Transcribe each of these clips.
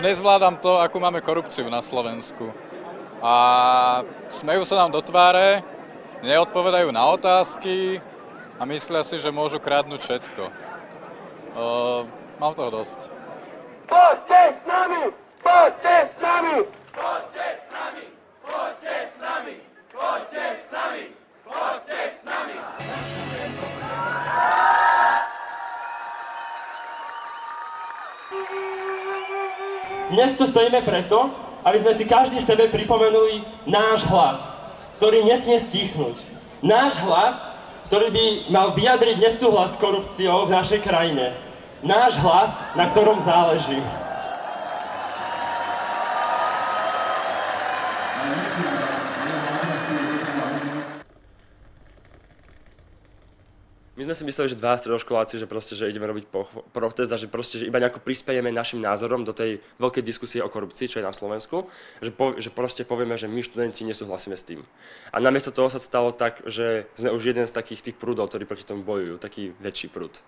nezvládam to, akú máme korupciu na Slovensku. A smejú sa nám do tváre, neodpovedajú na otázky a myslia si, že môžu kradnúť všetko. Mám toho dosť. Poďte s nami! Poďte s nami! Poďte s nami! Poďte s nami! Poďte s nami! Poďte s nami! Dnes tu stojíme preto, aby sme si každý sebe pripomenuli náš hlas, ktorý nesmie stichnúť. Náš hlas, ktorý by mal vyjadriť nesúhlas s korupciou v našej krajine. Náš hlas, na ktorom záleží. My sme si mysleli, že dva stredoškoláci, že ideme robiť protest a že iba nejako prispejeme našim názorom do tej veľkej diskusie o korupcii, čo je na Slovensku, že proste povieme, že my študenti nesúhlasíme s tým. A namiesto toho sa stalo tak, že sme už jeden z takých tých prúdov, ktorí proti tomu bojujú, taký väčší prúd.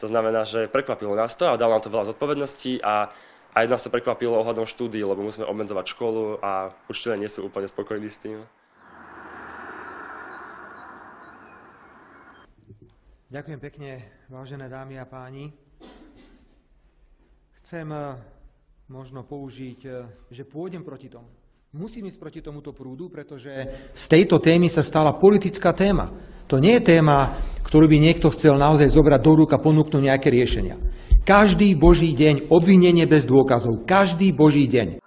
To znamená, že prekvapilo nás to a dalo nám to veľa zodpovedností a aj nás to prekvapilo ohľadom štúdií, lebo musíme obmedzovať školu a učitelia nie sú úplne spokojní s tým. Ďakujem pekne, vážené dámy a páni. Chcem možno použiť, že pôjdem proti tomu. Musím ísť proti tomuto prúdu, pretože z tejto témy sa stala politická téma. To nie je téma, ktorú by niekto chcel naozaj zobrať do rúk a ponúknuť nejaké riešenia. Každý boží deň obvinenie bez dôkazov. Každý boží deň.